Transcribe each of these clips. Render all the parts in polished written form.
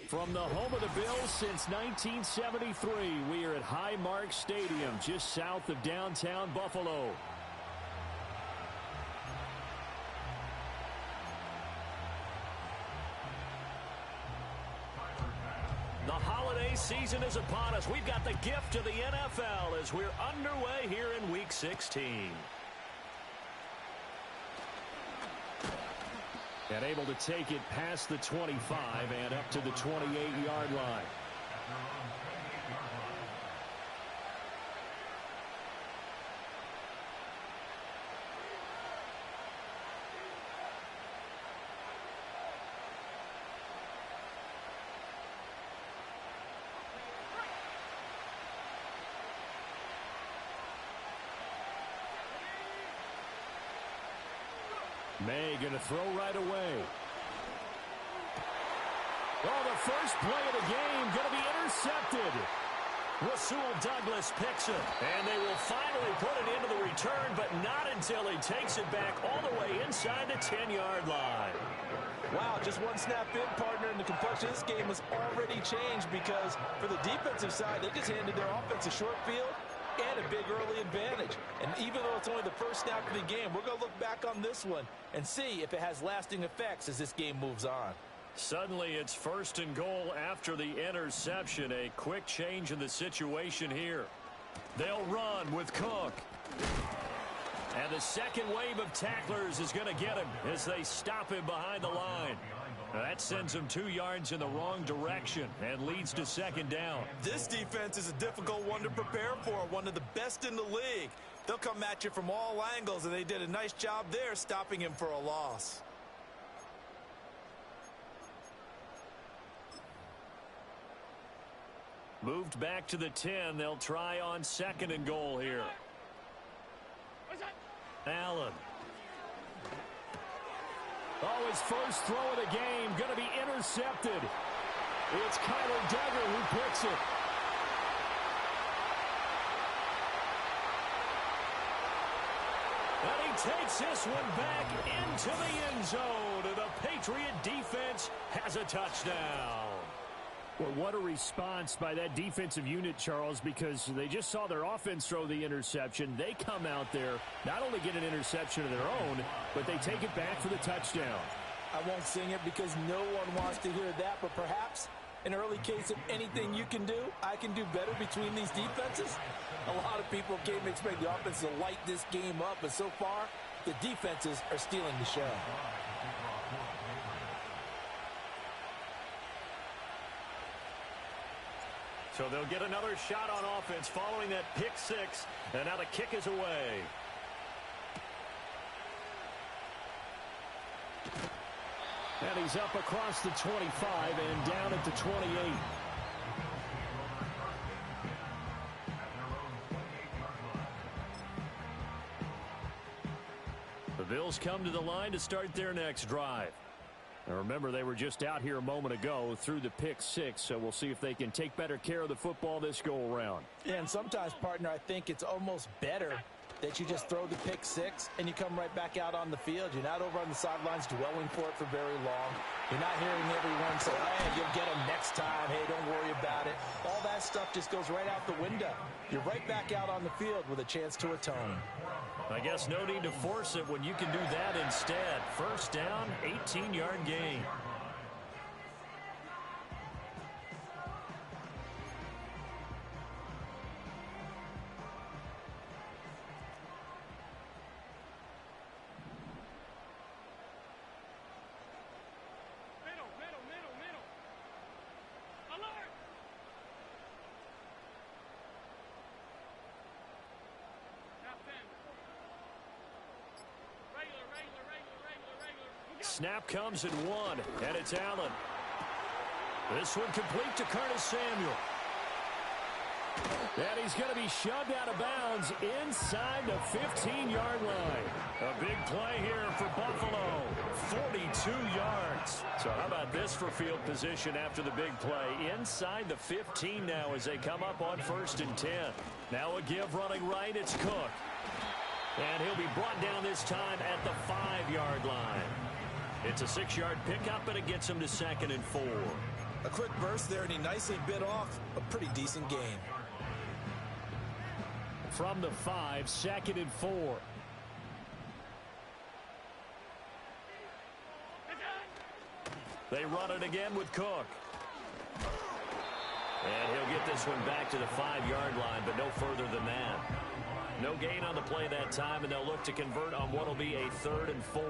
From the home of the Bills since 1973, we are at Highmark Stadium, just south of downtown Buffalo. The holiday season is upon us. We've got the gift of the NFL as we're underway here in Week 16. And able to take it past the 25 and up to the 28-yard line. May going to throw right away. Oh, the first play of the game going to be intercepted. Rasul Douglas picks it. And they will finally put it into the return, but not until he takes it back all the way inside the 10-yard line. Wow, just one snap in, partner, and the complexion of this game has already changed because for the defensive side, they just handed their offense a short field and a big early advantage. And even though it's only the first snap of the game, we're going to look back on this one and see if it has lasting effects as this game moves on. Suddenly it's 1st and goal after the interception. A quick change in the situation here. They'll run with Cook. And the second wave of tacklers is going to get him as they stop him behind the line. That sends him 2 yards in the wrong direction and leads to 2nd down. This defense is a difficult one to prepare for, one of the best in the league. They'll come at you from all angles, and they did a nice job there stopping him for a loss. Moved back to the 10. They'll try on 2nd and goal here. Allen. Oh, his first throw of the game going to be intercepted. It's Kyler Duggar who picks it. And he takes this one back into the end zone. And the Patriot defense has a touchdown. Well, what a response by that defensive unit, Charles, because they just saw their offense throw the interception. They come out there, not only get an interception of their own, but they take it back for the touchdown. I won't sing it because no one wants to hear that, but perhaps an early case of anything you can do, I can do better between these defenses. A lot of people came to expect the offense to light this game up, but so far, the defenses are stealing the show. So they'll get another shot on offense following that pick 6, and now the kick is away. And he's up across the 25 and down at the 28. The Bills come to the line to start their next drive. Now remember, they were just out here a moment ago through the pick 6, so we'll see if they can take better care of the football this go-around. Yeah, and sometimes, partner, I think it's almost better that you just throw the pick 6 and you come right back out on the field. You're not over on the sidelines dwelling for it for very long. You're not hearing everyone say, hey, you'll get them next time. Hey, don't worry about it. All that stuff just goes right out the window. You're right back out on the field with a chance to atone. I guess no need to force it when you can do that instead. 1st down, 18-yard gain. Snap comes at 1, and it's Allen. This one complete to Curtis Samuel. And he's going to be shoved out of bounds inside the 15-yard line. A big play here for Buffalo. 42 yards. So how about this for field position after the big play? Inside the 15 now as they come up on 1st and 10. Now a give running right. It's Cook. And he'll be brought down this time at the 5-yard line. It's a 6-yard pickup, and it gets him to 2nd and 4. A quick burst there, and he nicely bit off a pretty decent gain. From the 5, 2nd and 4. They run it again with Cook. And he'll get this one back to the 5-yard line, but no further than that. No gain on the play that time, and they'll look to convert on what will be a 3rd and 4.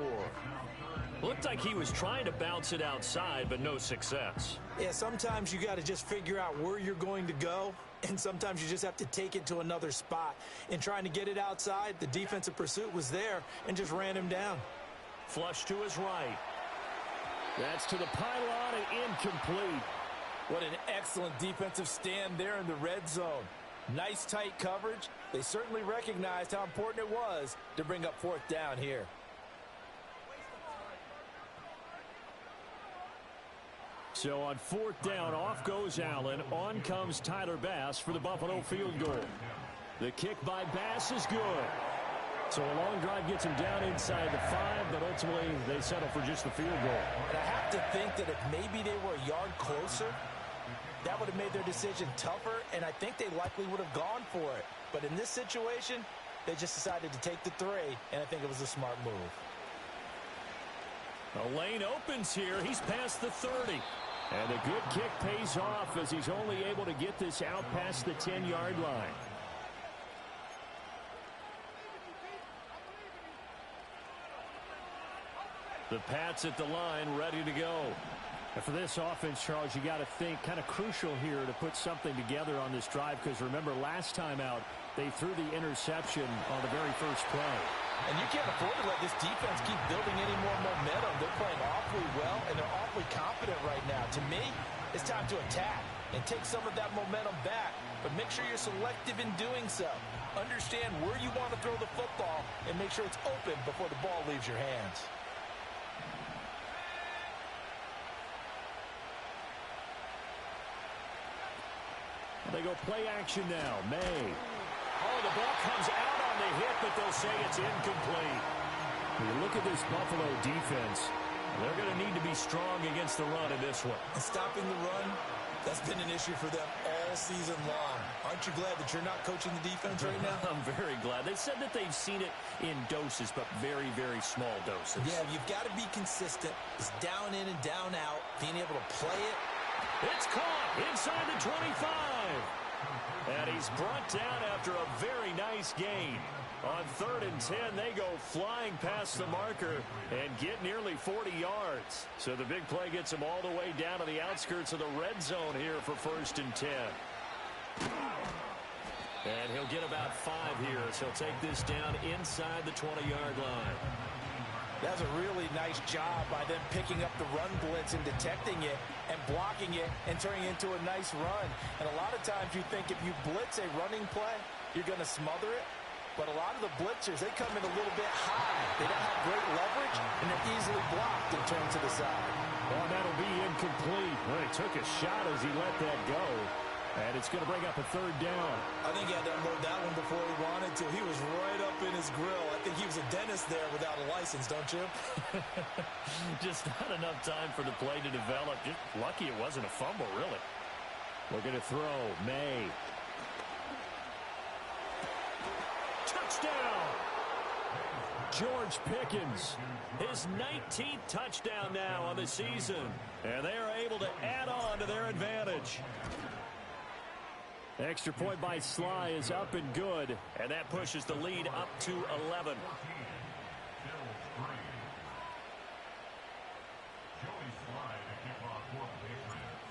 Looked like he was trying to bounce it outside, but no success. Yeah, sometimes you got to just figure out where you're going to go, and sometimes you just have to take it to another spot. In trying to get it outside, the defensive pursuit was there and just ran him down. Flush to his right. That's to the pylon and incomplete. What an excellent defensive stand there in the red zone. Nice tight coverage. They certainly recognized how important it was to bring up 4th down here. So on 4th down, off goes Allen. On comes Tyler Bass for the Buffalo field goal. The kick by Bass is good. So a long drive gets him down inside the 5, but ultimately they settle for just the field goal. And I have to think that if maybe they were a yard closer, that would have made their decision tougher, and I think they likely would have gone for it. But in this situation, they just decided to take the 3, and I think it was a smart move. A lane opens here. He's past the 30. And a good kick pays off as he's only able to get this out past the 10-yard line. The Pats at the line, ready to go. And for this offense, Charles, you got to think kind of crucial here to put something together on this drive, because remember last time out they threw the interception on the very first play. And you can't afford to let this defense keep building any more momentum. They're playing awfully well, and they're awfully confident right now. To me, it's time to attack and take some of that momentum back, but make sure you're selective in doing so. Understand where you want to throw the football and make sure it's open before the ball leaves your hands. They go play action now. May. Oh, the ball comes out on the hit, but they'll say it's incomplete. When you look at this Buffalo defense, they're going to need to be strong against the run in this one. And stopping the run, that's been an issue for them all season long. Aren't you glad that you're not coaching the defense right now? I'm very glad. They said that they've seen it in doses, but very, very small doses. Yeah, you've got to be consistent. It's down in and down out, being able to play it. It's caught inside the 25. And he's brought down after a very nice gain. On 3rd and 10, they go flying past the marker and get nearly 40 yards. So the big play gets him all the way down to the outskirts of the red zone here for 1st and 10. And he'll get about 5 here as he'll take this down inside the 20-yard line. That's a really nice job by them picking up the run blitz and detecting it and blocking it and turning it into a nice run. And a lot of times you think if you blitz a running play, you're going to smother it. But a lot of the blitzers, they come in a little bit high. They don't have great leverage, and they're easily blocked and turned to the side. Well, that'll be incomplete. Well, he took a shot as he let that go. And it's going to bring up a 3rd down. I think he had to unload that one before he wanted to. He was right up in his grill. I think he was a dentist there without a license, don't you? Just not enough time for the play to develop. Just lucky it wasn't a fumble, really. Looking to throw. May. Touchdown! George Pickens. His 19th touchdown now on the season. And they are able to add on to their advantage. Extra point by Sly is up and good, and that pushes the lead up to 11.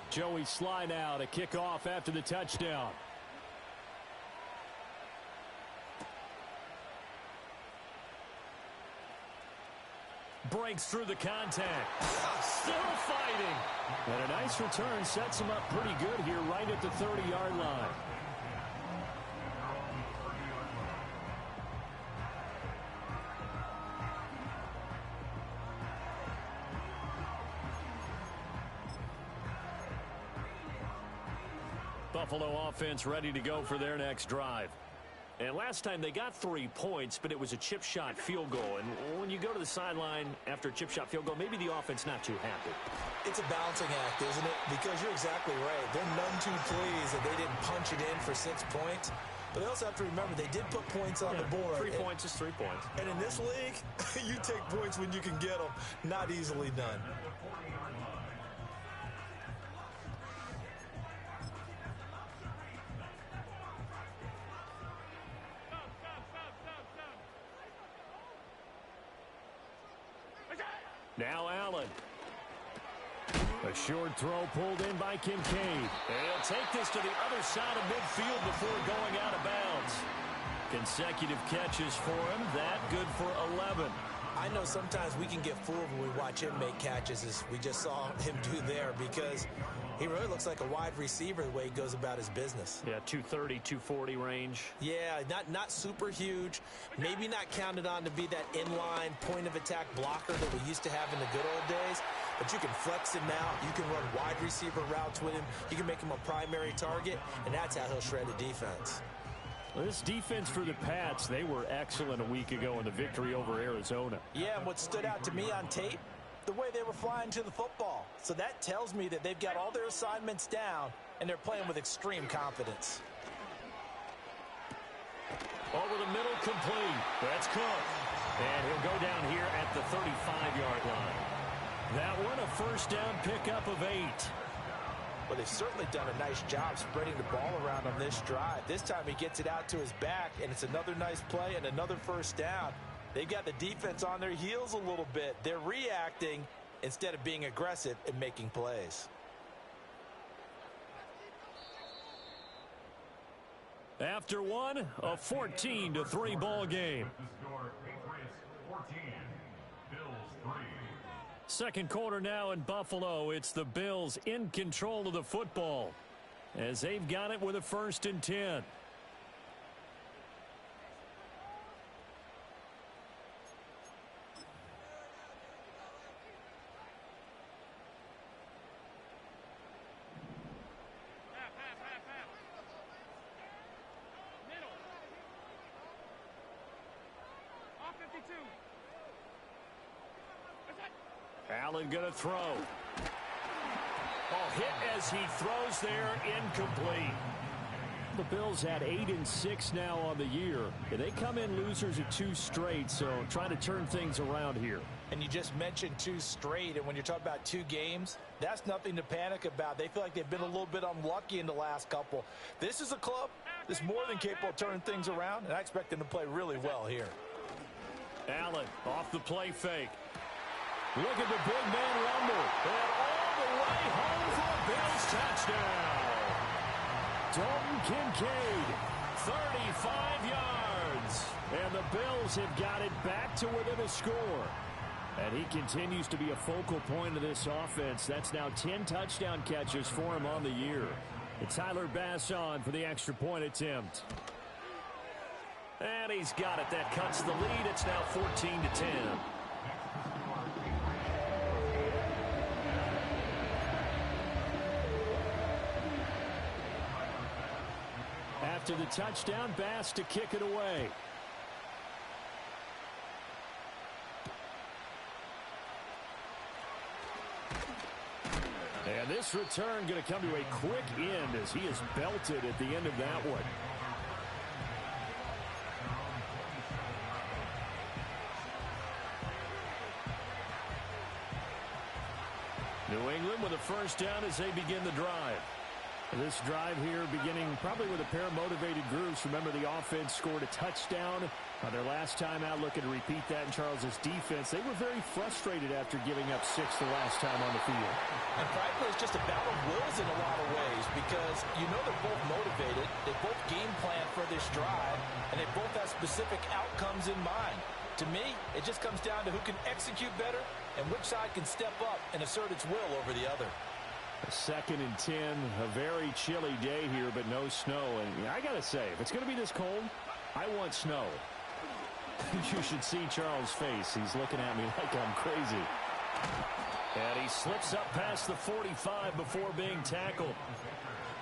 Joey Sly now to kick off after the touchdown. Breaks through the contact. Still fighting. And a nice return sets him up pretty good here right at the 30-yard line. Buffalo offense ready to go for their next drive. And last time they got 3 points, but it was a chip shot field goal. And when you go to the sideline after a chip shot field goal, maybe the offense not too happy. It's a balancing act, isn't it? Because you're exactly right. They're none too pleased that they didn't punch it in for 6 points. But they also have to remember they did put points on the board. 3 points is 3 points. And in this league, you take points when you can get them. Not easily done. Now Allen. A short throw pulled in by Kincaid. He'll take this to the other side of midfield before going out of bounds. Consecutive catches for him. That good for 11. I know sometimes we can get fooled when we watch him make catches, as we just saw him do there, because he really looks like a wide receiver the way he goes about his business. Yeah, 230, 240 range. Yeah, not super huge. Maybe not counted on to be that inline point-of-attack blocker that we used to have in the good old days. But you can flex him out. You can run wide receiver routes with him. You can make him a primary target, and that's how he'll shred a defense. Well, this defense for the Pats, they were excellent a week ago in the victory over Arizona. Yeah, and what stood out to me on tape, the way they were flying to the football. So that tells me that they've got all their assignments down, and they're playing with extreme confidence. Over the middle, complete. That's Cook. And he'll go down here at the 35-yard line. That one, a first down pickup of 8. Well, they've certainly done a nice job spreading the ball around on this drive. This time he gets it out to his back, and it's another nice play and another first down. They've got the defense on their heels a little bit. They're reacting instead of being aggressive and making plays. After one, a 14-3 ball game. Second quarter now in Buffalo. It's the Bills in control of the football as they've got it with a 1st and 10. Allen going to throw. Oh, hit as he throws there, incomplete. The Bills had 8-6 now on the year. And they come in losers of 2 straight, so trying to turn things around here. And you just mentioned 2 straight, and when you're talking about 2 games, that's nothing to panic about. They feel like they've been a little bit unlucky in the last couple. This is a club that's more than capable of turning things around, and I expect them to play really well here. Allen off the play fake. Look at the big man rumble. And all the way home for a Bills touchdown. Dalton Kincaid, 35 yards. And the Bills have got it back to within a score. And he continues to be a focal point of this offense. That's now 10 touchdown catches for him on the year. It's Tyler Bass on for the extra point attempt. And he's got it. That cuts the lead. It's now 14-10. After the touchdown, Bass to kick it away. And this return going to come to a quick end as he is belted at the end of that one. New England with a first down as they begin the drive. This drive here beginning probably with a pair of motivated groups. Remember, the offense scored a touchdown on their last time out. Looking to repeat that in Charles's defense. They were very frustrated after giving up 6 the last time on the field. And frankly, it's just a battle of wills in a lot of ways, because you know they're both motivated. They both game plan for this drive, and they both have specific outcomes in mind. To me, it just comes down to who can execute better and which side can step up and assert its will over the other. A 2nd and 10, a very chilly day here, but no snow. And I got to say, if it's going to be this cold, I want snow. You should see Charles' face. He's looking at me like I'm crazy. And he slips up past the 45 before being tackled.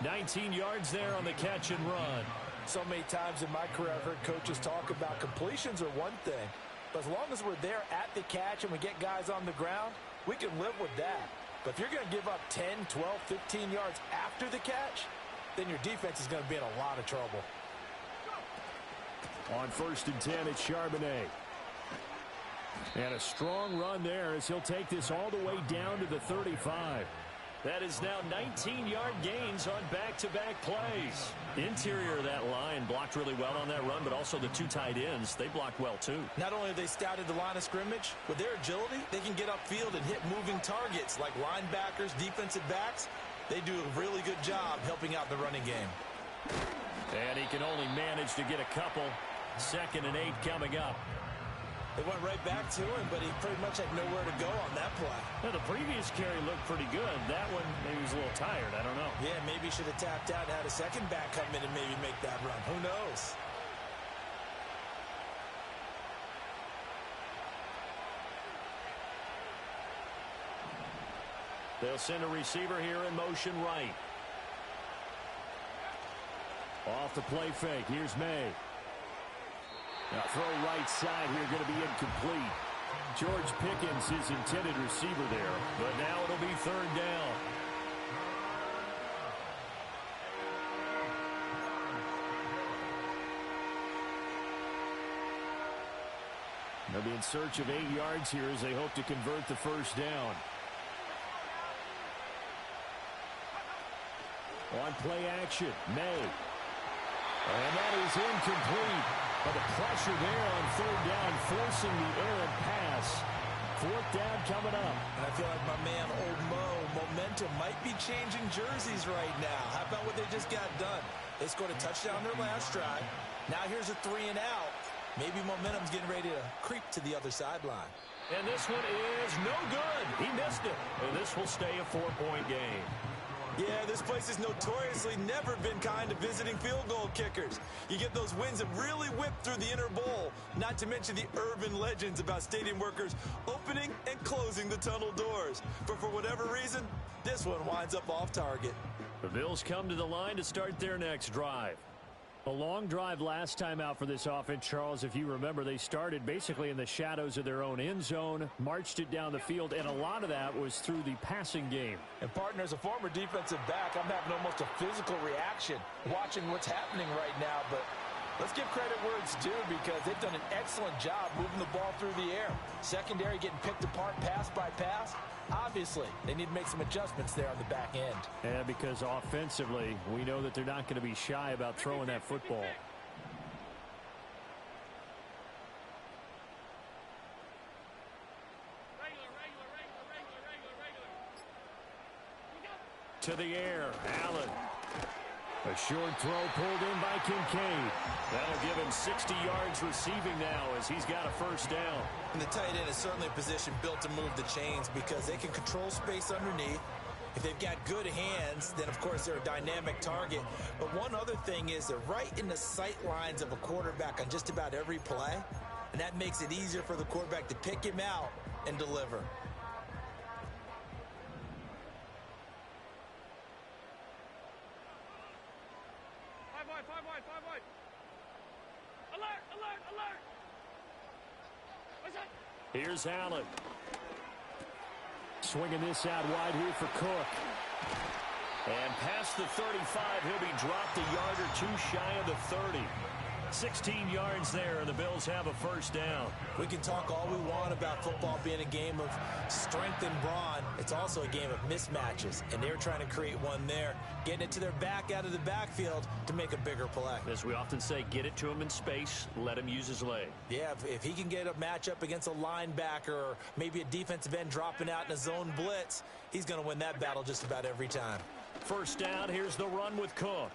19 yards there on the catch and run. So many times in my career, I've heard coaches talk about completions are one thing, but as long as we're there at the catch and we get guys on the ground, we can live with that. But if you're going to give up 10, 12, 15 yards after the catch, then your defense is going to be in a lot of trouble. On 1st and 10, it's Charbonnet. And a strong run there as he'll take this all the way down to the 35. That is now 19-yard gains on back-to-back plays. Interior of that line blocked really well on that run, but also the two tight ends, they blocked well too. Not only have they scouted the line of scrimmage, with their agility, they can get upfield and hit moving targets like linebackers, defensive backs. They do a really good job helping out the running game. And he can only manage to get a couple. 2nd and 8 coming up. They went right back to him, but he pretty much had nowhere to go on that play. Now, the previous carry looked pretty good. That one, maybe he was a little tired. I don't know. Yeah, maybe he should have tapped out and had a second back come in and maybe make that run. Who knows? They'll send a receiver here in motion right. Off the play fake. Here's May. Now throw right side here, going to be incomplete. George Pickens, his intended receiver there, but now it'll be 3rd down. They'll be in search of 8 yards here as they hope to convert the 1st down. On play action, May. And that is incomplete. But the pressure there on 3rd down, forcing the errant pass. 4th down coming up. And I feel like my man, Old Mo, momentum might be changing jerseys right now. How about what they just got done? They scored a touchdown their last drive. Now here's a 3 and out. Maybe momentum's getting ready to creep to the other sideline. And this one is no good. He missed it. And this will stay a 4-point game. Yeah, this place has notoriously never been kind to visiting field goal kickers. You get those wins that really whip through the inner bowl, not to mention the urban legends about stadium workers opening and closing the tunnel doors. But for whatever reason, this one winds up off target. The Bills come to the line to start their next drive. A long drive last time out for this offense, Charles. If you remember, they started basically in the shadows of their own end zone, marched it down the field, and a lot of that was through the passing game. And, partner, as a former defensive back, I'm having almost a physical reaction watching what's happening right now. But let's give credit where it's due because they've done an excellent job moving the ball through the air. Secondary getting picked apart pass by pass. Obviously, they need to make some adjustments there on the back end. Yeah, because offensively, we know that they're not going to be shy about throwing that football. To the air, Allen. A short throw pulled in by Kincaid. That'll give him 60 yards receiving now as he's got a 1st down. And the tight end is certainly a position built to move the chains because they can control space underneath. If they've got good hands, then, of course, they're a dynamic target. But one other thing is they're right in the sight lines of a quarterback on just about every play. And that makes it easier for the quarterback to pick him out and deliver. Here's Allen. Swinging this out wide here for Cook. And past the 35, he'll be dropped a yard or two shy of the 30. 16 yards there, and the Bills have a 1st down. We can talk all we want about football being a game of strength and brawn. It's also a game of mismatches, and they're trying to create one there, getting it to their back out of the backfield to make a bigger play. As we often say, get it to him in space, let him use his leg. Yeah, if he can get a matchup against a linebacker or maybe a defensive end dropping out in a zone blitz, he's going to win that battle just about every time. 1st down, here's the run with Cook.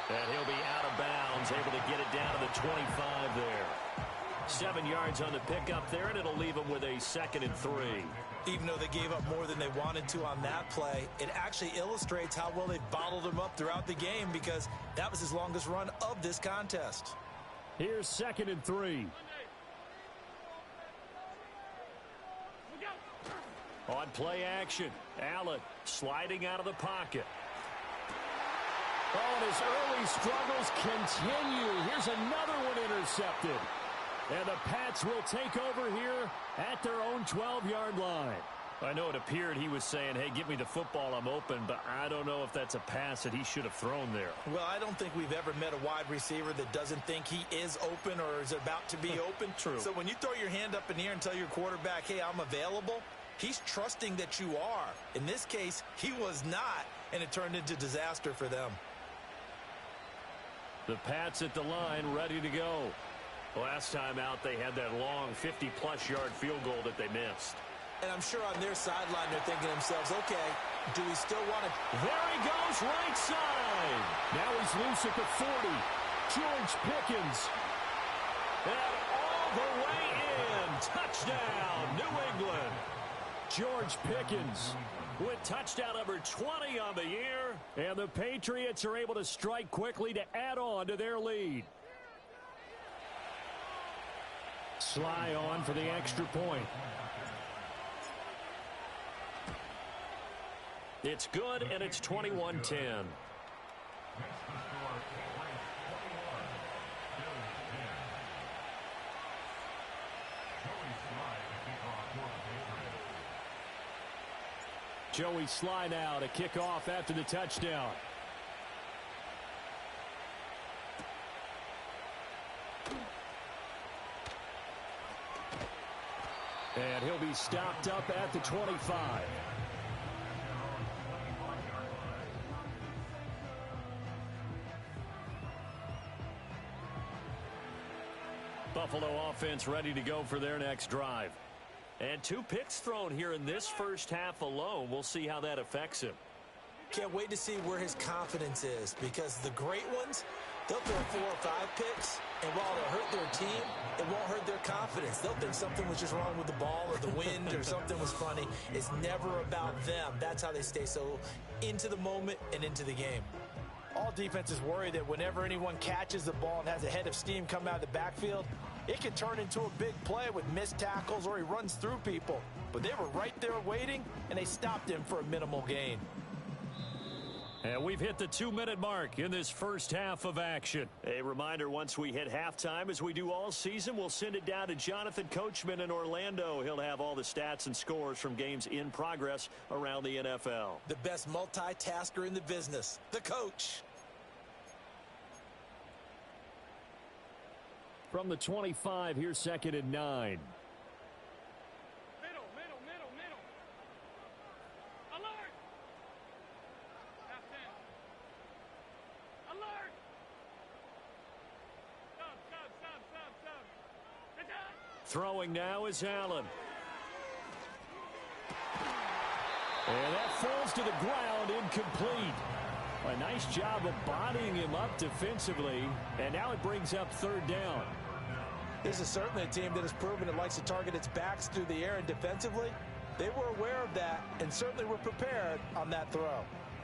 And he'll be out of bounds, able to get it down to the 25 there. 7 yards on the pickup there, and it'll leave him with a 2nd and 3. Even though they gave up more than they wanted to on that play, it actually illustrates how well they've bottled him up throughout the game because that was his longest run of this contest. Here's 2nd and 3. On play action, Allen sliding out of the pocket. Oh, and his early struggles continue. Here's another one intercepted. And the Pats will take over here at their own 12-yard line. I know it appeared he was saying, hey, give me the football, I'm open, but I don't know if that's a pass that he should have thrown there. Well, I don't think we've ever met a wide receiver that doesn't think he is open or is about to be open. True. So when you throw your hand up in the air and tell your quarterback, hey, I'm available, he's trusting that you are. In this case, he was not, and it turned into disaster for them. The Pats at the line, ready to go. Last time out, they had that long 50-plus yard field goal that they missed. And I'm sure on their sideline they're thinking to themselves, okay, do we still want to... There he goes, right side. Now he's loose at the 40. George Pickens. And all the way in. Touchdown, New England. George Pickens with touchdown number 20 on the year. And the Patriots are able to strike quickly to add on to their lead. Sly on for the extra point. It's good, and it's 21-10. Joey Sly now to kick off after the touchdown. And he'll be stopped up at the 25. Buffalo offense ready to go for their next drive. And 2 picks thrown here in this first half alone. We'll see how that affects him. Can't wait to see where his confidence is, because the great ones, they'll throw 4 or 5 picks, and while it'll hurt their team, it won't hurt their confidence. They'll think something was just wrong with the ball or the wind or something was funny. It's never about them. That's how they stay so into the moment and into the game. All defenses worry that whenever anyone catches the ball and has a head of steam come out of the backfield, it can turn into a big play with missed tackles or he runs through people. But they were right there waiting, and they stopped him for a minimal gain. And we've hit the 2-minute mark in this first half of action. A reminder, once we hit halftime, as we do all season, we'll send it down to Jonathan Coachman in Orlando. He'll have all the stats and scores from games in progress around the NFL. The best multitasker in the business, the coach. From the 25, here's 2nd and 9. Throwing now is Allen. And that falls to the ground, incomplete. A nice job of bodying him up defensively, and now it brings up 3rd down. This is certainly a team that has proven it likes to target its backs through the air, and defensively, they were aware of that and certainly were prepared on that throw.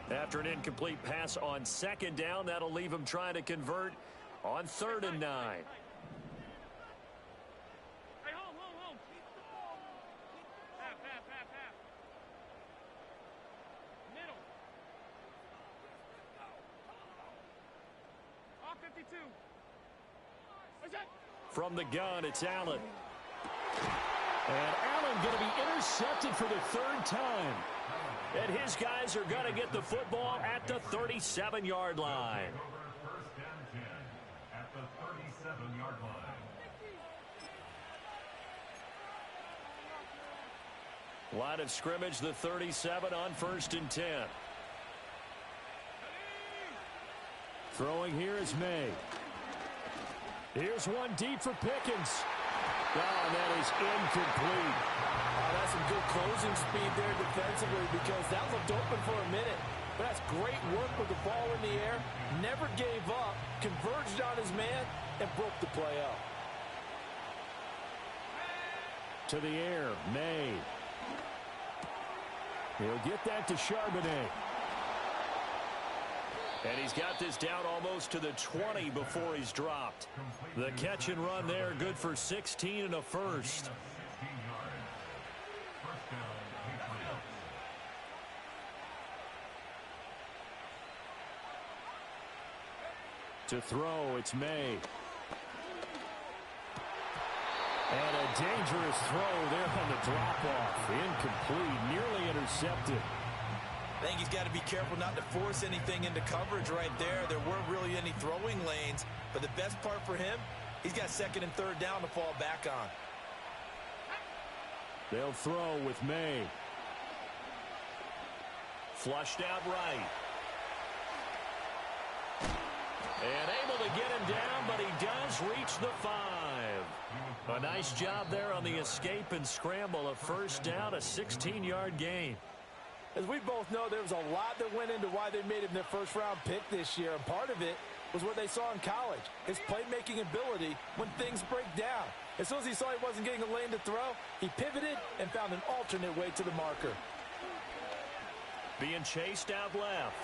After an incomplete pass on 2nd down, that'll leave him trying to convert on 3rd and 9. From the gun, it's Allen. And Allen going to be intercepted for the 3rd time. And his guys are going to get the football at the 37-yard line. At the 37-yard line. Line of scrimmage, the 37 on 1st and 10. Throwing here is May. Here's one deep for Pickens. Oh, that is incomplete. That's some good closing speed there defensively, because that looked open for a minute. But that's great work with the ball in the air. Never gave up, converged on his man, and broke the play up. To the air, May. He'll get that to Charbonnet. And he's got this down almost to the 20 before he's dropped. The catch and run there, good for 16 and a first. To throw, it's May. And a dangerous throw there on the drop-off. Incomplete, nearly intercepted. I think he's got to be careful not to force anything into coverage right there. There weren't really any throwing lanes. But the best part for him, he's got second and third down to fall back on. They'll throw with May. Flushed out right. And able to get him down, but he does reach the 5. A nice job there on the escape and scramble. A first down, a 16-yard gain. As we both know, there was a lot that went into why they made him their first-round pick this year. And part of it was what they saw in college, his playmaking ability when things break down. As soon as he saw he wasn't getting a lane to throw, he pivoted and found an alternate way to the marker. Being chased out left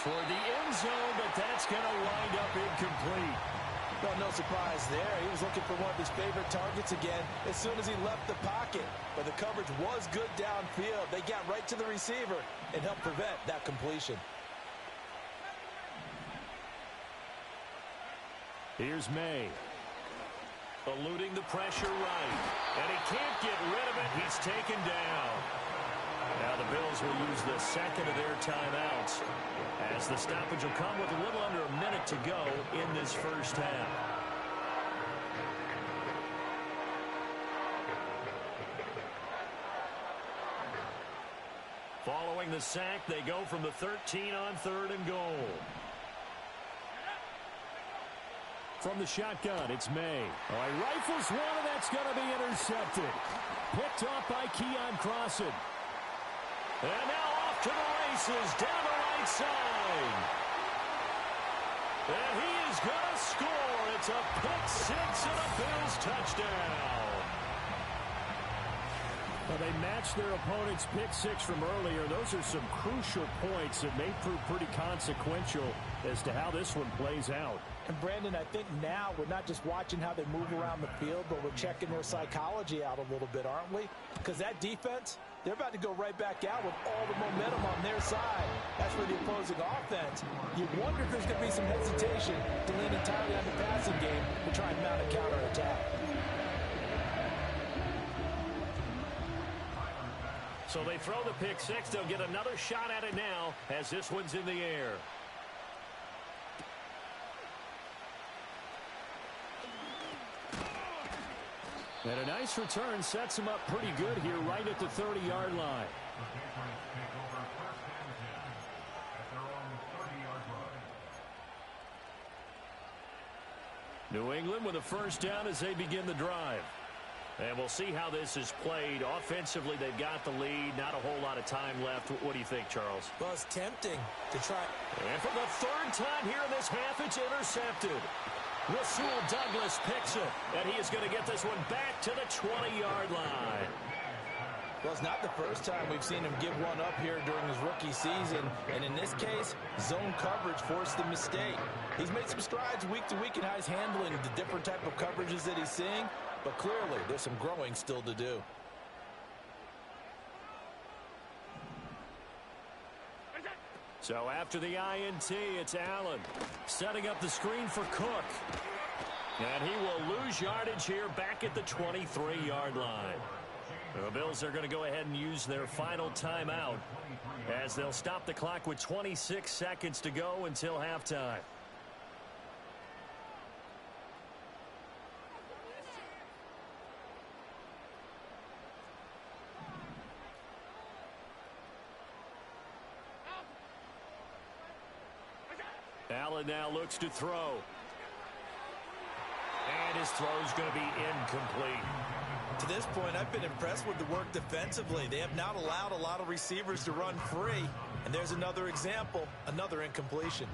toward the end zone, but that's going to wind up incomplete. Well, no surprise there. He was looking for one of his favorite targets again as soon as he left the pocket. But the coverage was good downfield. They got right to the receiver and helped prevent that completion. Here's May. Eluding the pressure right. And he can't get rid of it. He's taken down. Now the Bills will use the second of their timeouts, as the stoppage will come with a little under a minute to go in this first half. Following the sack, they go from the 13 on 3rd and goal. From the shotgun, it's May. Oh, he rifles one, and that's going to be intercepted. Picked off by Keon Crossan. And now off to the races, down the right side. And he is going to score. It's a pick six and a Bills touchdown. Well, they matched their opponent's pick six from earlier. Those are some crucial points that may prove pretty consequential as to how this one plays out. And Brandon, I think now we're not just watching how they move around the field, but we're checking their psychology out a little bit, aren't we? Because that defense, they're about to go right back out with all the momentum on their side. That's for the opposing offense. You wonder if there's going to be some hesitation to lean entirely on the passing game to try and mount a counterattack. So they throw the pick six. They'll get another shot at it now as this one's in the air. And a nice return sets him up pretty good here right at the 30-yard line. New England with a first down as they begin the drive. And we'll see how this is played. Offensively, they've got the lead. Not a whole lot of time left. What do you think, Charles? Well, it's tempting to try. And for the third time here in this half, it's intercepted. Rasul Douglas picks it, and he is going to get this one back to the 20-yard line. Well, it's not the first time we've seen him give one up here during his rookie season. And in this case, zone coverage forced the mistake. He's made some strides week to week in how he's handling the different type of coverages that he's seeing. But clearly, there's some growing still to do. So after the INT, it's Allen setting up the screen for Cook. And he will lose yardage here back at the 23-yard line. The Bills are going to go ahead and use their final timeout as they'll stop the clock with 26 seconds to go until halftime. Allen now looks to throw. And his throw's going to be incomplete. To this point, I've been impressed with the work defensively. They have not allowed a lot of receivers to run free. And there's another example, another incompletion.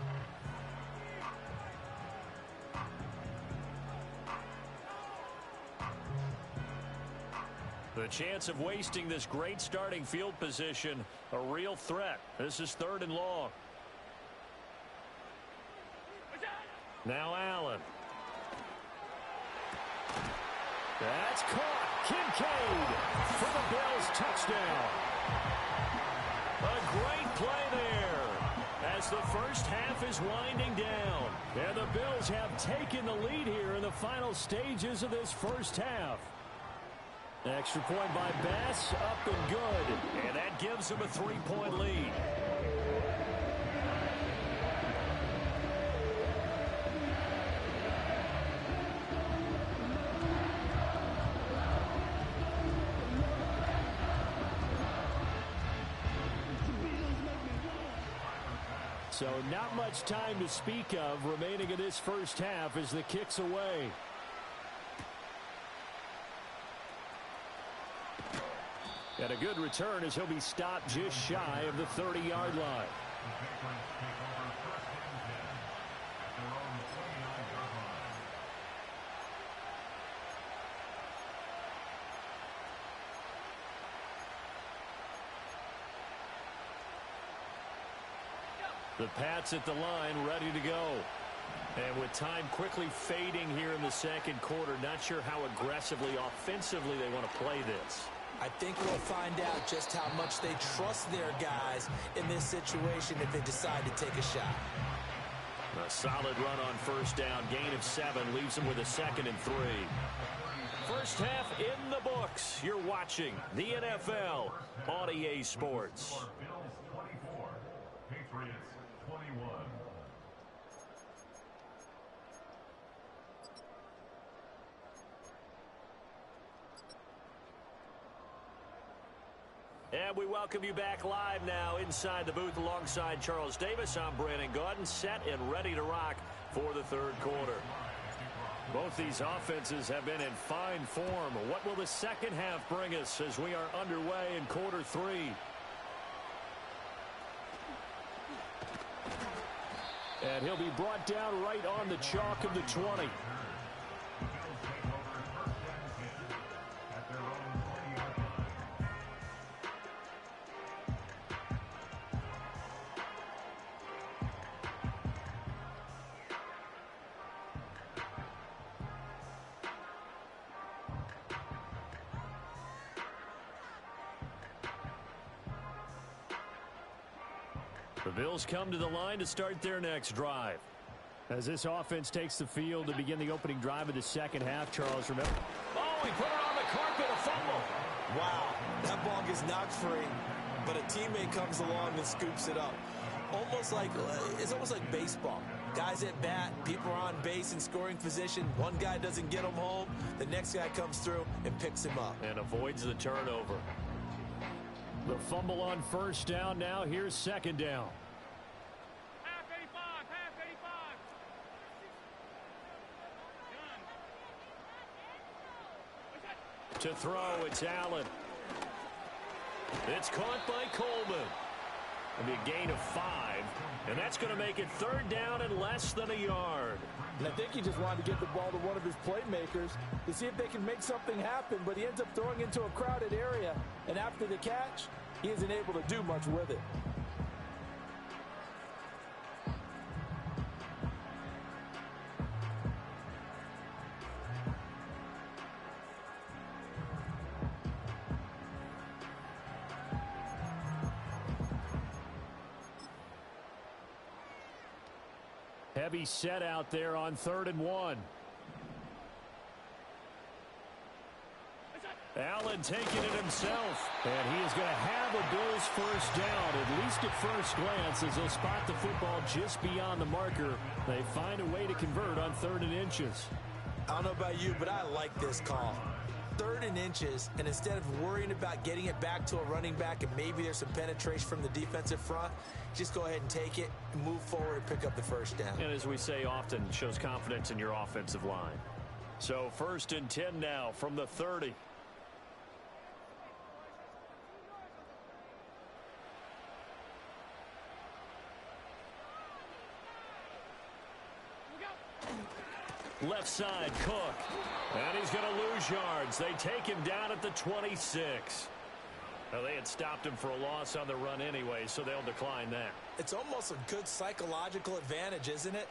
The chance of wasting this great starting field position, a real threat. This is 3rd and long. Now Allen. That's caught. Kincaid for the Bills touchdown. A great play there as the first half is winding down. And the Bills have taken the lead here in the final stages of this first half. Extra point by Bass, up and good. And that gives them a 3-point lead. So not much time to speak of remaining in this first half as the kick's away. And a good return as he'll be stopped just shy of the 30-yard line. The Pats at the line, ready to go. And with time quickly fading here in the second quarter, not sure how aggressively, offensively they want to play this. I think we'll find out just how much they trust their guys in this situation if they decide to take a shot. A solid run on first down. Gain of 7 leaves them with a 2nd and 3. First half in the books. You're watching the NFL on EA Sports. Bills 24, Patriots 21. And we welcome you back live now inside the booth alongside Charles Davis. I'm Brandon Gaudin, set and ready to rock for the third quarter. Both these offenses have been in fine form. What will the second half bring us as we are underway in quarter 3? And he'll be brought down right on the chalk of the 20. The Bills come to the line to start their next drive. As this offense takes the field to begin the opening drive of the second half, Charles, remember? Oh, he put it on the carpet, a fumble. Wow, that ball gets knocked free, but a teammate comes along and scoops it up. It's almost like baseball. Guys at bat, people are on base in scoring position. One guy doesn't get him home. The next guy comes through and picks him up. And avoids the turnover. The fumble on first down. Now here's second down. Half 85, half 85. To throw, it's Allen. It's caught by Coleman. It'll be a gain of 5, and that's going to make it third down and less than a yard. And I think he just wanted to get the ball to one of his playmakers to see if they can make something happen, but he ends up throwing into a crowded area, and after the catch, he isn't able to do much with it. Heavy set out there on 3rd and 1. Allen taking it himself. And he is going to have a Bills first down, at least at first glance, as they'll spot the football just beyond the marker. They find a way to convert on 3rd and inches. I don't know about you, but I like this call. 3rd and inches, and instead of worrying about getting it back to a running back and maybe there's some penetration from the defensive front, just go ahead and take it and move forward and pick up the first down. And as we say often, it shows confidence in your offensive line. So 1st and 10 now from the 30. Left side, Cook. And he's going to lose yards. They take him down at the 26. Well, they had stopped him for a loss on the run anyway, so they'll decline that. It's almost a good psychological advantage, isn't it?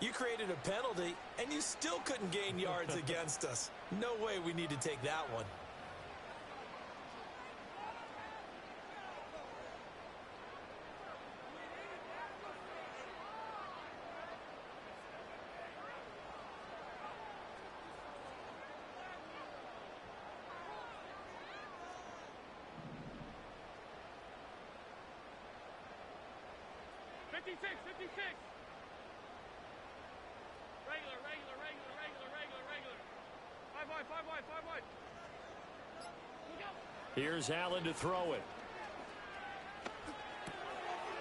You created a penalty, and you still couldn't gain yards against us. No way we need to take that one. 56, 56. Regular, regular, regular, regular, regular, regular. 5 wide, 5 wide, 5 wide. Look out. Here's Allen to throw it.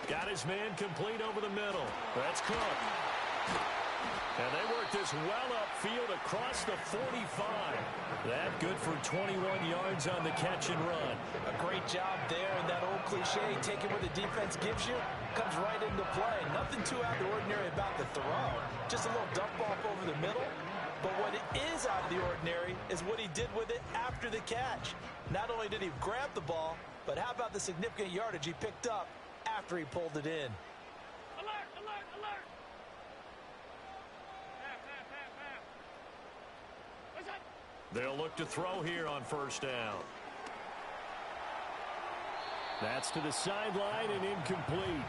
Got his man complete over the middle. That's Cook. And they work this well upfield across the 45. That good for 21 yards on the catch and run. A great job there, and that old cliche, taking what the defense gives you, comes right into play. Nothing too out of the ordinary about the throw. Just a little dump off over the middle. But what is out of the ordinary is what he did with it after the catch. Not only did he grab the ball, but how about the significant yardage he picked up after he pulled it in? Alert, alert, alert. Half, half, half, half. What's up? They'll look to throw here on first down. That's to the sideline and incomplete.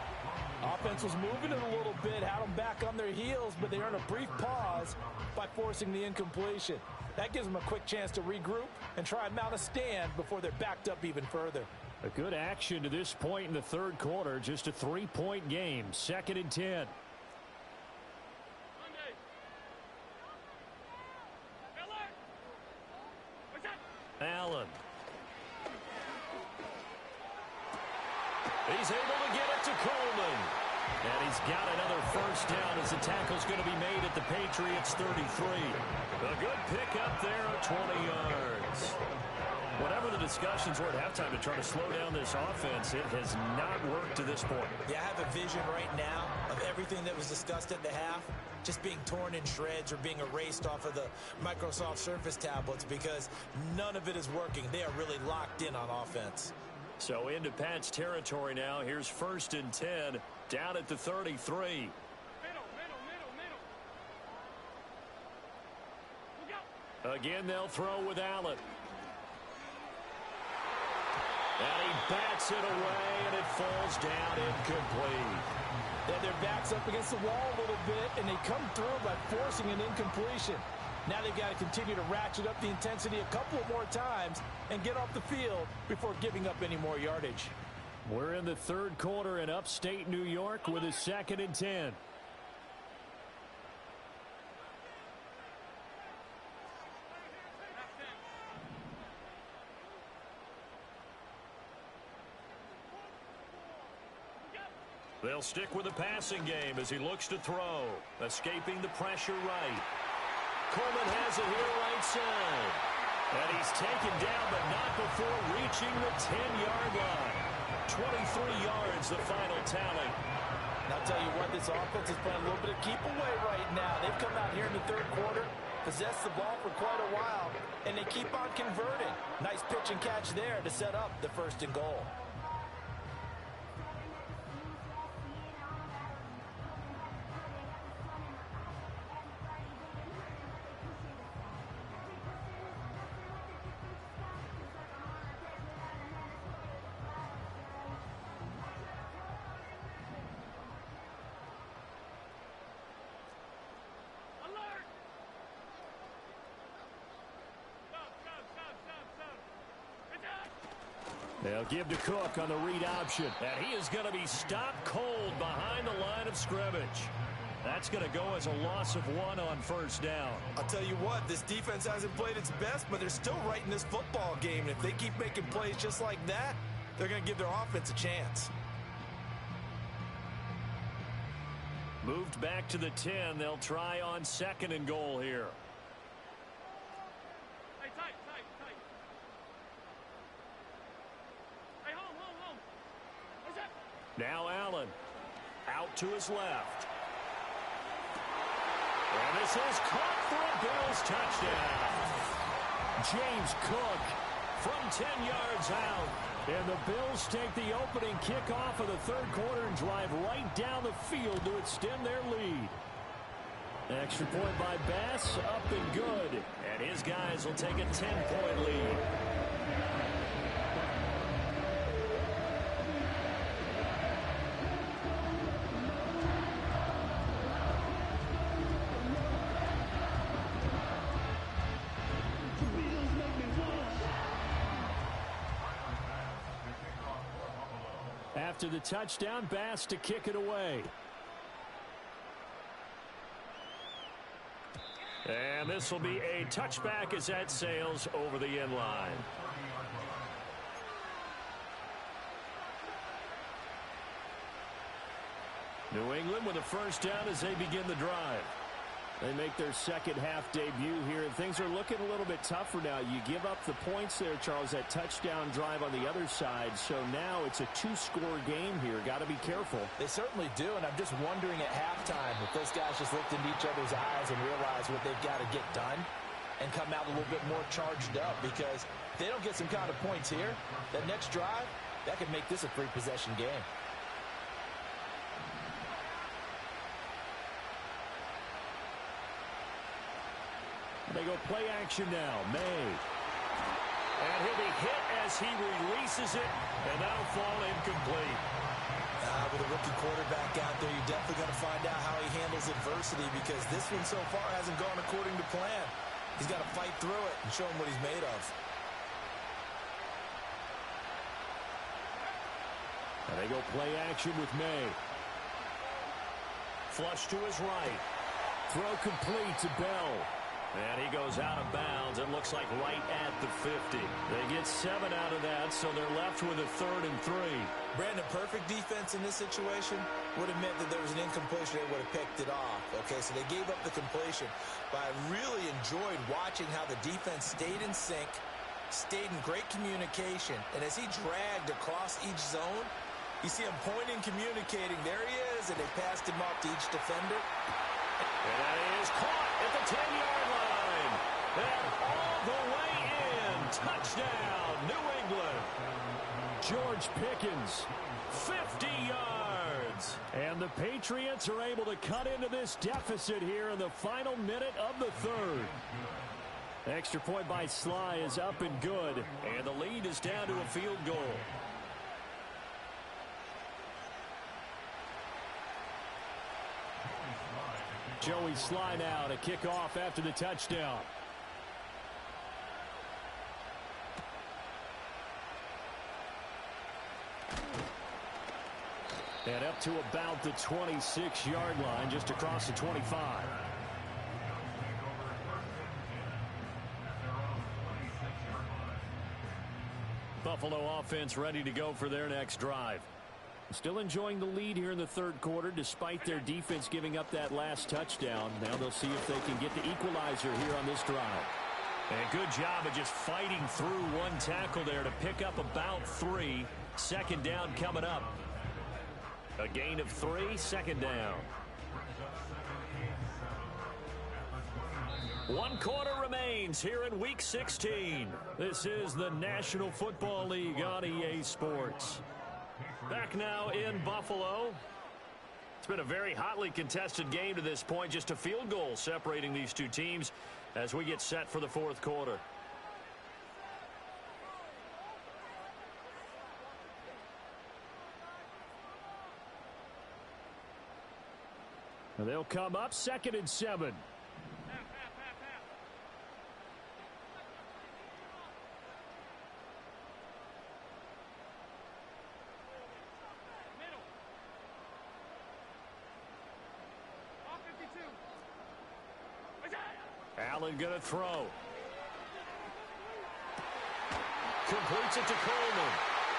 Offense was moving it a little bit, had them back on their heels, but they earned a brief pause by forcing the incompletion. That gives them a quick chance to regroup and try and mount a stand before they're backed up even further. A good action to this point in the third quarter. Just a 3-point game. 2nd and 10. Monday. Alert. What's up? Allen. He's able to get it to Coleman. And he's got another first down as the tackle's going to be made at the Patriots 33. A good pick up there at 20 yards. Whatever the discussions were at halftime to try to slow down this offense, it has not worked to this point. Yeah, I have a vision right now of everything that was discussed at the half just being torn in shreds or being erased off of the Microsoft Surface tablets because none of it is working. They are really locked in on offense. So into Pat's territory now. Here's 1st and 10 down at the 33. Middle, middle, middle, middle. Look out. Again, they'll throw with Allen. And he bats it away, and it falls down incomplete. Then their backs up against the wall a little bit, and they come through by forcing an incompletion. Now they've got to continue to ratchet up the intensity a couple of more times and get off the field before giving up any more yardage. We're in the third quarter in upstate New York with a 2nd and 10. They'll stick with the passing game as he looks to throw. Escaping the pressure right. Coleman has it here right side. And he's taken down, but not before reaching the 10-yard line. 23 yards, the final tally. And I'll tell you what, this offense is playing a little bit of keep away right now. They've come out here in the third quarter, possessed the ball for quite a while, and they keep on converting. Nice pitch and catch there to set up the 1st and goal. They'll give to Cook on the read option. And he is going to be stopped cold behind the line of scrimmage. That's going to go as a loss of 1 on first down. I'll tell you what, this defense hasn't played its best, but they're still right in this football game. And if they keep making plays just like that, they're going to give their offense a chance. Moved back to the 10. They'll try on 2nd and goal here. Hey, tight, tight, tight. Hey, home, home, home. What's that? Now Allen out to his left. And this is caught for a Bills touchdown. James Cook from 10 yards out. And the Bills take the opening kickoff of the third quarter and drive right down the field to extend their lead. Extra point by Bass, up and good. And his guys will take a 10-point lead. After the touchdown, Bass to kick it away. And this will be a touchback as that sails over the end line. New England with a first down as they begin the drive. They make their second half debut here, and things are looking a little bit tougher now. You give up the points there, Charles, that touchdown drive on the other side. So now it's a two-score game here. Got to be careful. They certainly do, and I'm just wondering at halftime if those guys just looked into each other's eyes and realized what they've got to get done and come out a little bit more charged up, because if they don't get some kind of points here, that next drive, that could make this a three-possession game. They go play action now. May. And he'll be hit as he releases it, and that'll fall incomplete. With a rookie quarterback out there, you're definitely going to find out how he handles adversity, because this one so far hasn't gone according to plan. He's got to fight through it and show him what he's made of. And they go play action with May. Flush to his right. Throw complete to Bell. And he goes out of bounds. It looks like right at the 50. They get 7 out of that, so they're left with a 3rd and 3. Brandon, perfect defense in this situation would have meant that there was an incompletion. They would have picked it off. Okay, so they gave up the completion. But I really enjoyed watching how the defense stayed in sync, stayed in great communication. And as he dragged across each zone, you see him pointing, communicating. There he is, and they passed him off to each defender. And that is caught at the 10-yard line. And all the way in. Touchdown, New England. George Pickens, 50 yards. And the Patriots are able to cut into this deficit here in the final minute of the 3rd. Extra point by Sly is up and good. And the lead is down to a field goal. Joey Sly now to kick off after the touchdown. And up to about the 26-yard line, just across the 25. Buffalo offense ready to go for their next drive. Still enjoying the lead here in the 3rd quarter, despite their defense giving up that last touchdown. Now they'll see if they can get the equalizer here on this drive. And good job of just fighting through one tackle there to pick up about 3. 2nd down coming up. A gain of 3, 2nd down. 1 quarter remains here in Week 16. This is the National Football League on EA Sports. Back now in Buffalo. It's been a very hotly contested game to this point. Just a field goal separating these two teams as we get set for the 4th quarter. And they'll come up 2nd and 7. Allen going to throw. Completes it to Coleman.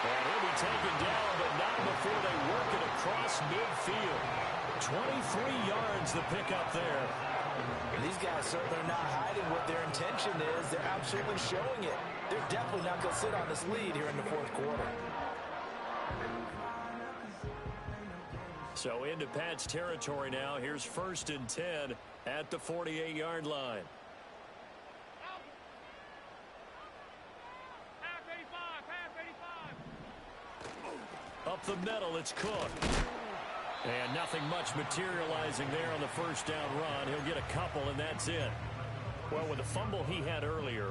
And he'll be taken down, but not before they work it across midfield. 23 yards the pickup there. And these guys certainly are not hiding what their intention is. They're absolutely showing it. They're definitely not going to sit on this lead here in the 4th quarter. So into Pat's territory now. Here's 1st and 10 at the 48-yard line. Up the middle, it's Cook. And nothing much materializing there on the 1st down run. He'll get a couple, and that's it. Well, with the fumble he had earlier,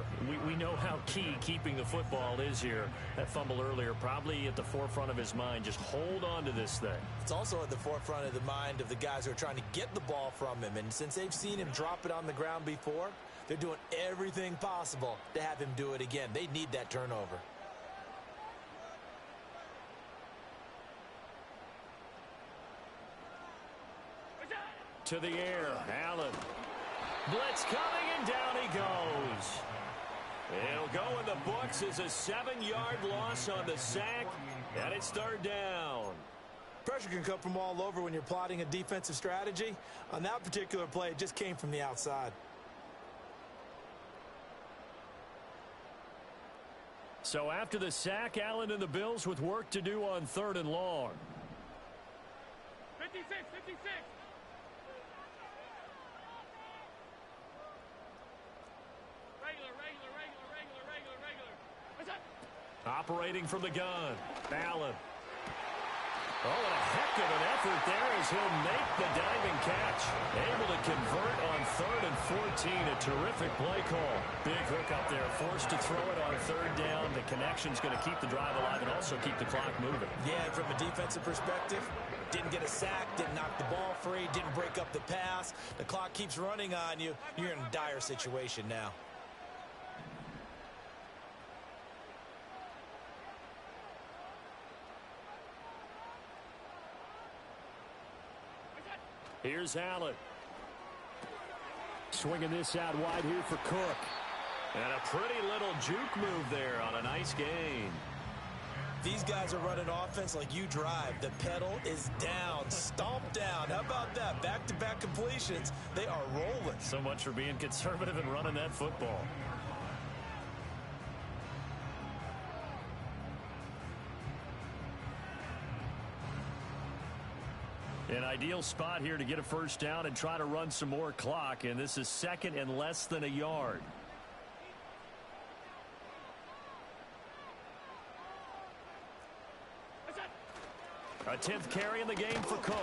we know how key keeping the football is here. That fumble earlier probably at the forefront of his mind. Just hold on to this thing. It's also at the forefront of the mind of the guys who are trying to get the ball from him. And since they've seen him drop it on the ground before, they're doing everything possible to have him do it again. They need that turnover. To the air, Allen. Blitz coming, and down he goes. It'll go in the books as a 7-yard loss on the sack, and it's third down. Pressure can come from all over when you're plotting a defensive strategy. On that particular play, it just came from the outside. So after the sack, Allen and the Bills with work to do on 3rd and long. 56, 56. Operating from the gun, Allen. Oh, and a heck of an effort there as he'll make the diving catch. Able to convert on 3rd and 14. A terrific play call. Big hook up there. Forced to throw it on 3rd down. The connection's going to keep the drive alive and also keep the clock moving. Yeah, and from a defensive perspective, didn't get a sack, didn't knock the ball free, didn't break up the pass. The clock keeps running on you. You're in a dire situation now. Here's Allen. Swinging this out wide here for Cook. And a pretty little juke move there on a nice gain. These guys are running offense like you drive. The pedal is down, stomped down. How about that? Back-to-back completions. They are rolling. So much for being conservative and running that football. An ideal spot here to get a first down and try to run some more clock, and this is 2nd and less than a yard. A 10th carry in the game for Cook.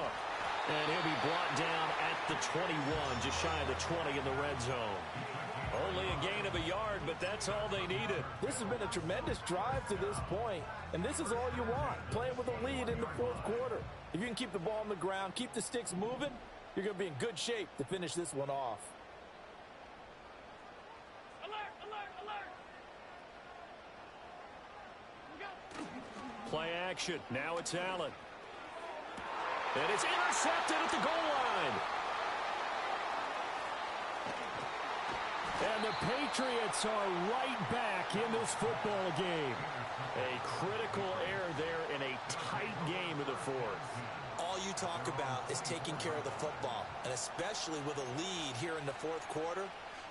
And he'll be brought down at the 21, just shy of the 20 in the red zone. Only a gain of a yard, but that's all they needed. This has been a tremendous drive to this point, and this is all you want, playing with a lead in the 4th quarter. If you can keep the ball on the ground, keep the sticks moving, you're going to be in good shape to finish this one off. Alert, alert, alert. Play action. Now it's Allen. And it's intercepted at the goal line. And the Patriots are right back in this football game. A critical error there in a tight game of the 4th. All you talk about is taking care of the football, and especially with a lead here in the 4th quarter,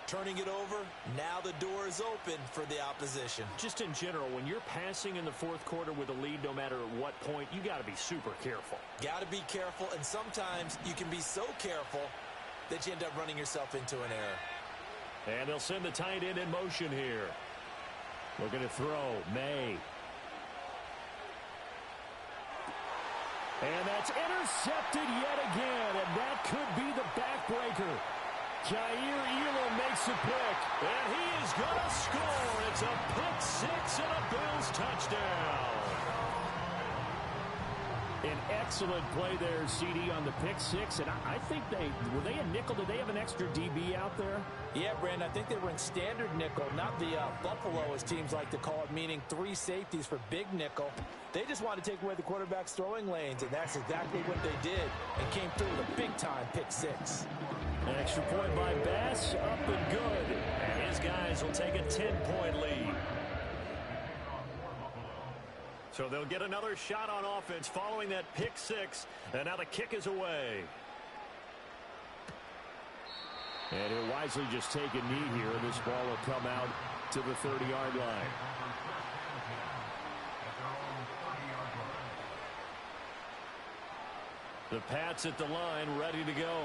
turning it over, now the door is open for the opposition. Just in general, when you're passing in the 4th quarter with a lead, no matter at what point, you got to be super careful. Got to be careful, and sometimes you can be so careful that you end up running yourself into an error. And they'll send the tight end in motion here. Looking to throw, May. And that's intercepted yet again, and that could be the backbreaker. Jair Elam makes a pick, and he is going to score. It's a pick 6 and a Bills touchdown. An excellent play there, CD, on the pick 6, and I think were they a nickel? Did they have an extra DB out there? Yeah, Brandon, I think they were in standard nickel, not the Buffalo, as teams like to call it, meaning 3 safeties for big nickel. They just wanted to take away the quarterback's throwing lanes, and that's exactly what they did, and came through with a big-time pick 6. An extra point by Bass, up and good. And his guys will take a 10-point lead. So they'll get another shot on offense following that pick 6, and now the kick is away. And he'll wisely just take a knee here, and this ball will come out to the 30-yard line. The Pats at the line, ready to go.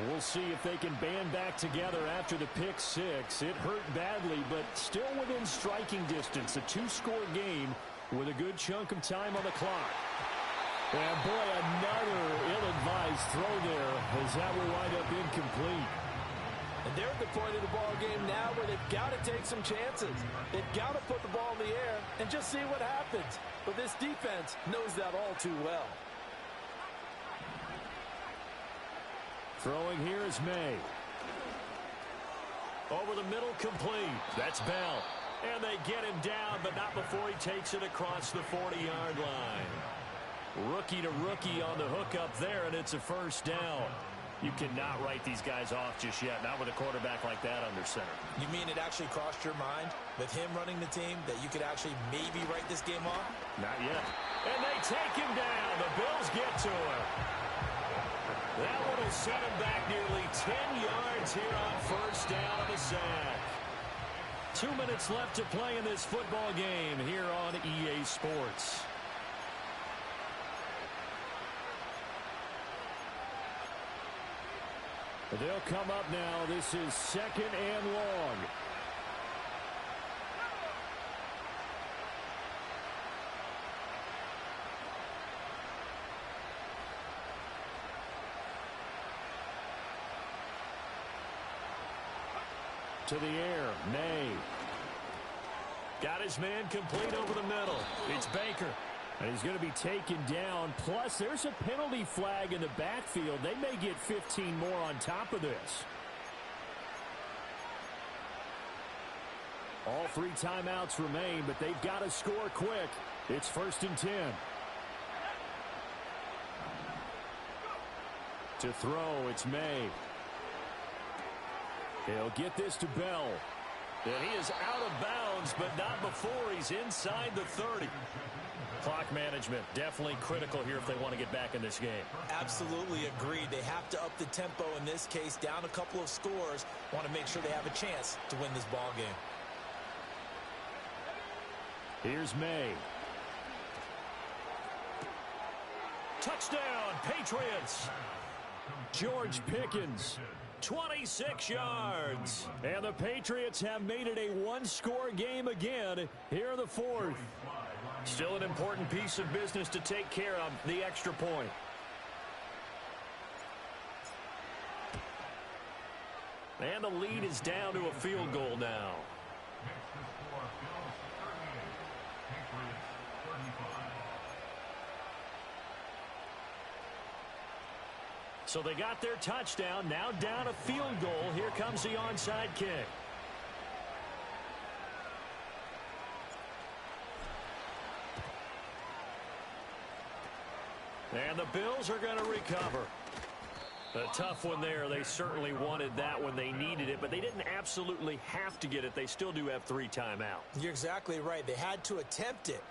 We'll see if they can band back together after the pick 6. It hurt badly, but still within striking distance. A 2-score game with a good chunk of time on the clock. And boy, another ill-advised throw there, as that will wind up incomplete. And they're at the point of the ball game now where they've got to take some chances. They've got to put the ball in the air and just see what happens. But this defense knows that all too well. Throwing here is May. Over the middle, complete. That's Bell. And they get him down, but not before he takes it across the 40-yard line. Rookie to rookie on the hook up there, and it's a first down. You cannot write these guys off just yet, not with a quarterback like that under center. You mean it actually crossed your mind with him running the team that you could actually maybe write this game off? Not yet. And they take him down. The Bills get to him. That one will set him back nearly 10 yards here on first down of a sack. 2 minutes left to play in this football game here on EA Sports. They'll come up now. This is 2nd and long. To the air, May. Got his man complete over the middle. It's Baker. And he's going to be taken down. Plus, there's a penalty flag in the backfield. They may get 15 more on top of this. All 3 timeouts remain, but they've got to score quick. It's 1st and 10. To throw, it's May. He'll get this to Bell. And he is out of bounds, but not before he's inside the 30. Clock management, definitely critical here if they want to get back in this game. Absolutely agreed. They have to up the tempo in this case, down a couple of scores. Want to make sure they have a chance to win this ball game. Here's May. Touchdown, Patriots. George Pickens, 26 yards. And the Patriots have made it a one-score game again here in the 4th. Still an important piece of business to take care of, the extra point. And the lead is down to a field goal now. So they got their touchdown, now down a field goal. Here comes the onside kick. And the Bills are going to recover. A tough one there. They certainly wanted that when they needed it, but they didn't absolutely have to get it. They still do have 3 timeouts. You're exactly right. They had to attempt it.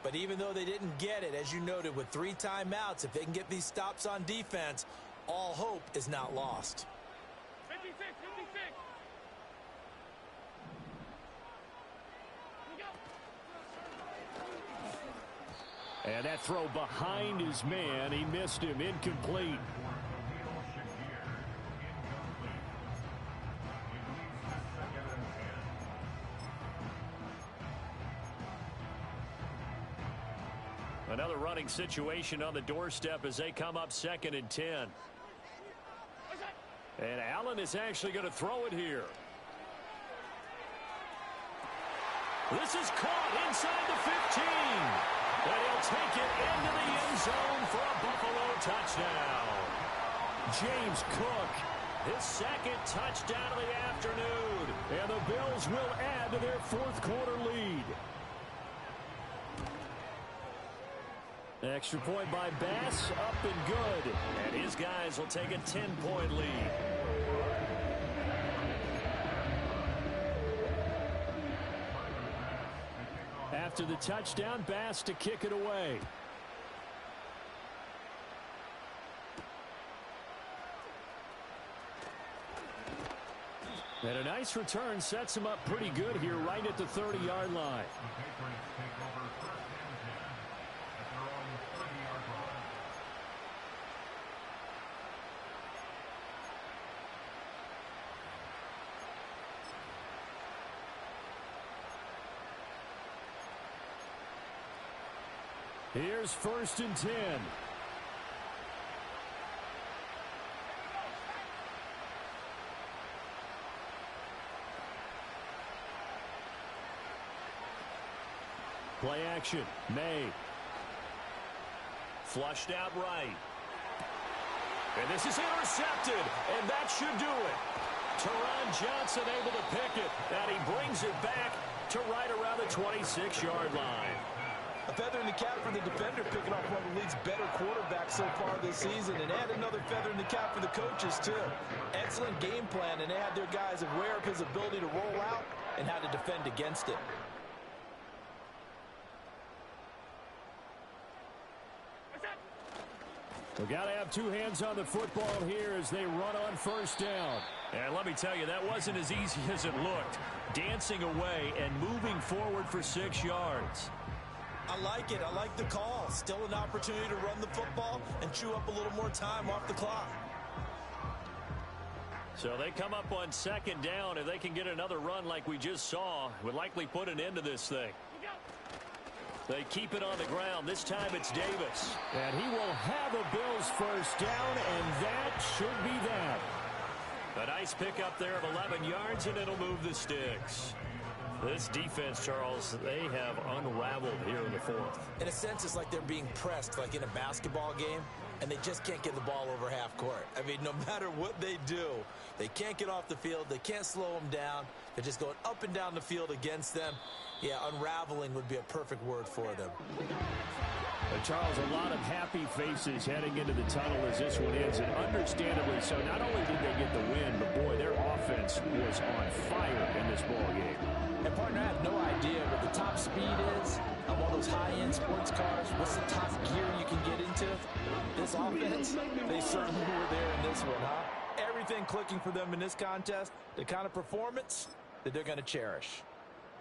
But even though they didn't get it, as you noted, with 3 timeouts, if they can get these stops on defense, all hope is not lost. 56, 56. And that throw behind his man. He missed him. Incomplete. Another running situation on the doorstep as they come up 2nd and 10. And Allen is actually going to throw it here. This is caught inside the 15. And he'll take it into the end zone for a Buffalo touchdown. James Cook, his 2nd touchdown of the afternoon. And the Bills will add to their 4th quarter lead. Extra point by Bass, up and good. And his guys will take a 10-point lead. After the touchdown, Bass to kick it away. And a nice return sets him up pretty good here right at the 30-yard line. Here's 1st and 10. Play action. May. Flushed out right. And this is intercepted. And that should do it. Teron Johnson able to pick it. And he brings it back to right around the 26-yard line. A feather in the cap for the defender, picking off one of the league's better quarterbacks so far this season, and add another feather in the cap for the coaches, too. Excellent game plan, and they had their guys aware of his ability to roll out and how to defend against it. We got to have two hands on the football here as they run on first down. And let me tell you, that wasn't as easy as it looked. Dancing away and moving forward for 6 yards. I like it. I like the call. Still an opportunity to run the football and chew up a little more time off the clock. So they come up on second down. If they can get another run like we just saw, it would likely put an end to this thing. They keep it on the ground. This time it's Davis. And he will have a Bills first down, and that should be that. A nice pickup there of 11 yards, and it'll move the sticks. This defense, Charles, they have unraveled here in the fourth. In a sense, it's like they're being pressed like in a basketball game, and they just can't get the ball over half court. I mean, no matter what they do, they can't get off the field. They can't slow them down. They're just going up and down the field against them. Yeah, unraveling would be a perfect word for them. Charles, a lot of happy faces heading into the tunnel as this one ends, and understandably so. Not only did they get the win, but boy, their offense was on fire in this ball game. And partner, I have no idea what the top speed is on one of those high-end sports cars. What's the top gear you can get into? This offense, they certainly were there in this one, huh? Everything clicking for them in this contest, the kind of performance that they're going to cherish.